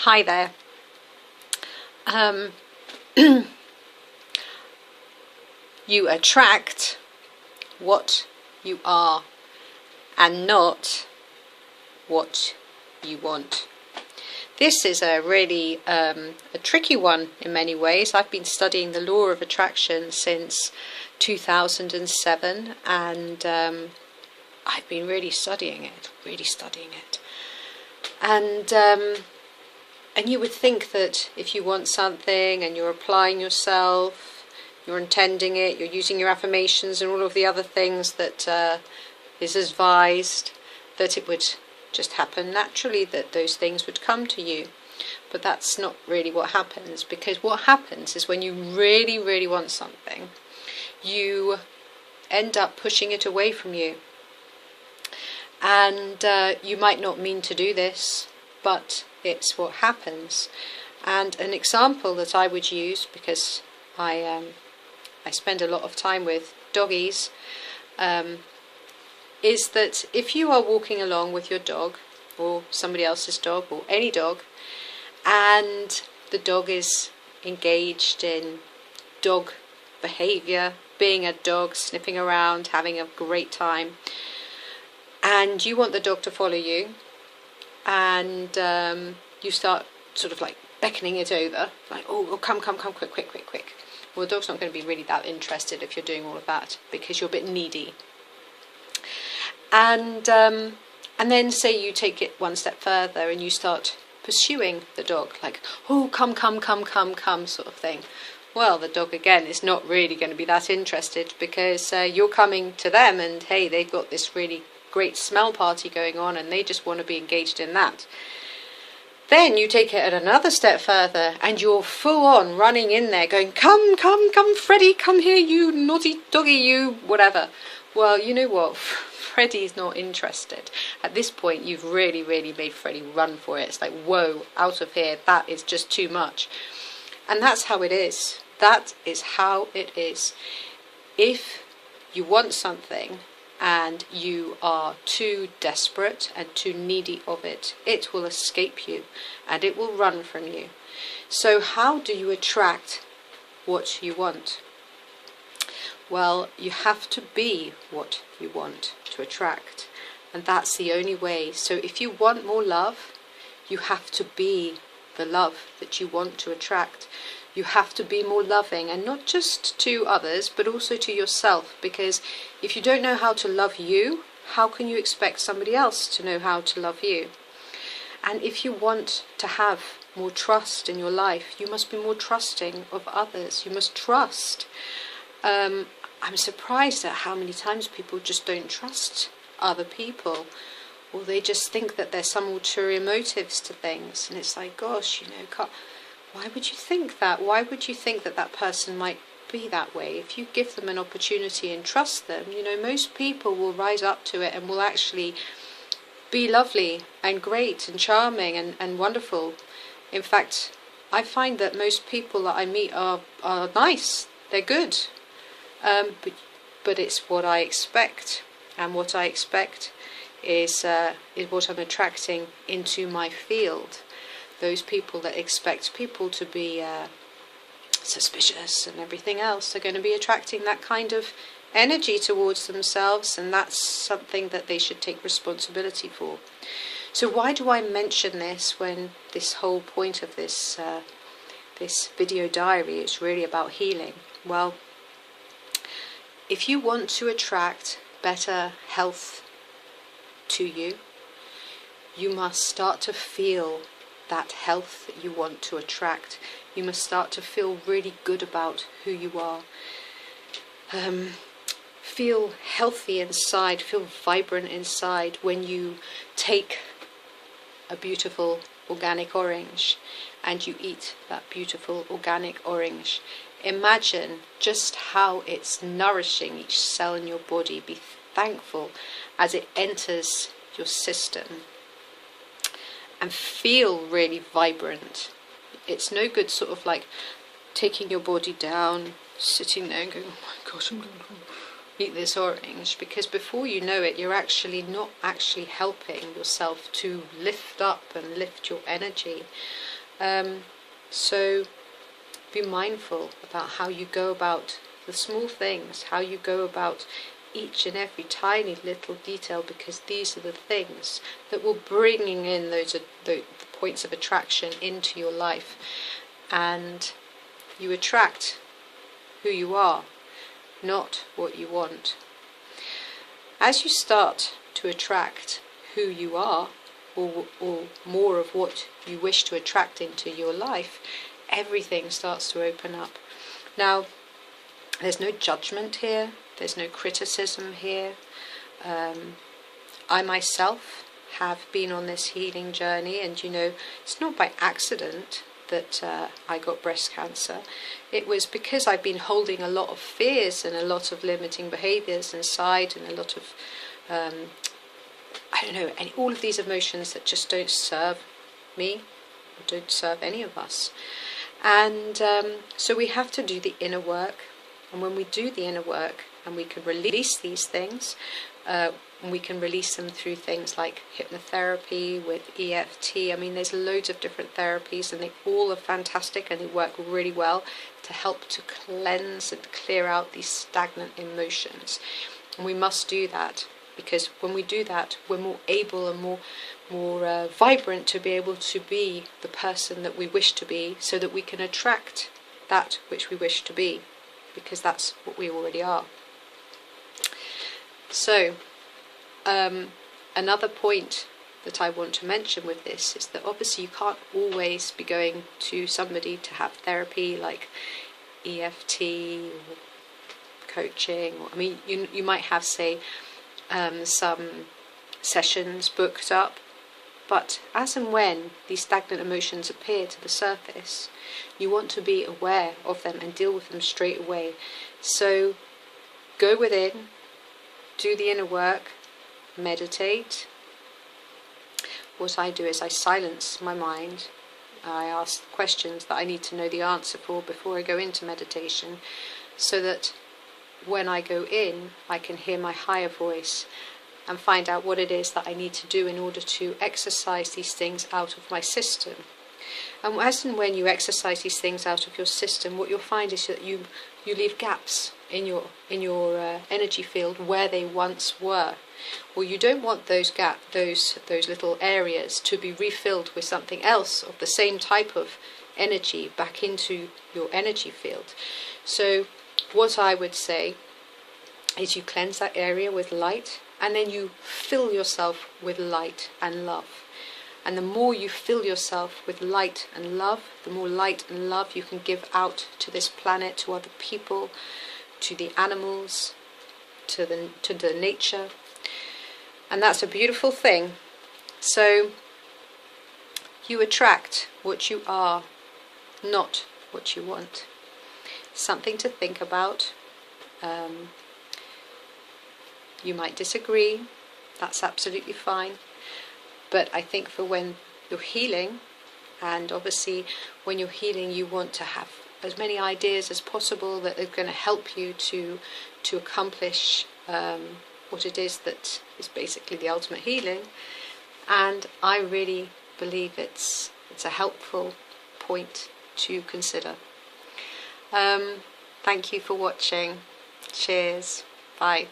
Hi there. You attract what you are and not what you want. This is a really a tricky one in many ways. I've been studying the law of attraction since 2007 and I've been really studying it. And you would think that if you want something and you're applying yourself, you're intending it, you're using your affirmations and all of the other things that is advised, that it would just happen naturally, that those things would come to you. But that's not really what happens, because what happens is when you really, really want something, you end up pushing it away from you. And you might not mean to do this, but it's what happens. And an example that I would use, because I spend a lot of time with doggies, is that if you are walking along with your dog or somebody else's dog or any dog, and the dog is engaged in dog behavior, being a dog, sniffing around, having a great time, and you want the dog to follow you, and you start sort of like beckoning it over, like, oh, come, quick. Well, the dog's not going to be really that interested if you're doing all of that, because you're a bit needy. And then say you take it one step further and you start pursuing the dog, like, oh, come, sort of thing. Well, the dog again is not really going to be that interested, because you're coming to them and hey, they've got this really great smell party going on and they just want to be engaged in that. Then you take it at another step further and you're full on running in there going, come, Freddie, come here, you naughty doggy, you whatever. Well, you know what? Freddie's not interested. At this point, you've really, really made Freddie run for it. It's like, whoa, out of here. That is just too much. And that's how it is. That is how it is. If you want something and you are too desperate and too needy of it, it will escape you and it will run from you. So how do you attract what you want? Well, you have to be what you want to attract, and that's the only way. So if you want more love, you have to be the love that you want to attract. You have to be more loving, and not just to others, but also to yourself, because if you don't know how to love you, how can you expect somebody else to know how to love you? And if you want to have more trust in your life, you must be more trusting of others. You must trust. I'm surprised at how many times people just don't trust other people, or they just think that there's some ulterior motives to things, and it's like, gosh, why would you think that? Why would you think that that person might be that way? If you give them an opportunity and trust them, most people will rise up to it and will actually be lovely and great and charming and wonderful. In fact, I find that most people that I meet are nice, they're good. But it's what I expect, and what I expect is what I'm attracting into my field. Those people that expect people to be suspicious and everything else are going to be attracting that kind of energy towards themselves, and that's something that they should take responsibility for. So why do I mention this when this whole point of this video diary is really about healing? Well, if you want to attract better health to you, you must start to feel that health that you want to attract. You must start to feel really good about who you are. Feel healthy inside, feel vibrant inside when you take a beautiful organic orange and you eat that beautiful organic orange. Imagine just how it's nourishing each cell in your body. Be thankful as it enters your system and feel really vibrant. It's no good sort of like taking your body down, sitting there and going, oh my gosh, I'm going to eat this orange, because before you know it, you're actually not actually helping yourself to lift up and lift your energy. So be mindful about how you go about the small things, how you go about each and every tiny little detail, because these are the things that will bringing in the points of attraction into your life, and you attract who you are, not what you want. As you start to attract who you are, or more of what you wish to attract into your life, everything starts to open up. Now, there's no judgment here, there's no criticism here. I myself have been on this healing journey, and it's not by accident that I got breast cancer. It was because I've been holding a lot of fears and a lot of limiting behaviours inside, and a lot of all of these emotions that just don't serve me, or don't serve any of us. And so we have to do the inner work. And when we do the inner work, and we can release these things, we can release them through things like hypnotherapy, with EFT. I mean, there's loads of different therapies, and they all are fantastic, and they work really well to help to cleanse and clear out these stagnant emotions. And we must do that, because when we do that, we're more able and more vibrant to be able to be the person that we wish to be, so that we can attract that which we wish to be, because that's what we already are. So, another point that I want to mention with this is that obviously you can't always be going to somebody to have therapy like EFT or coaching. Or, I mean, you might have, say, some sessions booked up, but as and when these stagnant emotions appear to the surface, you want to be aware of them and deal with them straight away. So go within, do the inner work, meditate. What I do is I silence my mind. I ask questions that I need to know the answer for before I go into meditation, so that when I go in, I can hear my higher voice and find out what it is that I need to do in order to exercise these things out of my system. And as and when you exercise these things out of your system, what you'll find is that you leave gaps in your energy field where they once were. Well, you don't want those little areas to be refilled with something else of the same type of energy back into your energy field. So what I would say is you cleanse that area with light, and then you fill yourself with light and love. And the more you fill yourself with light and love, the more light and love you can give out to this planet, to other people, to the animals, to the nature. And that's a beautiful thing. So you attract what you are, not what you want. Something to think about. You might disagree, that's absolutely fine. But I think for when you're healing, and obviously when you're healing you want to have as many ideas as possible that are going to help you to accomplish what it is that is basically the ultimate healing. And I really believe it's a helpful point to consider. Thank you for watching. Cheers. Bye.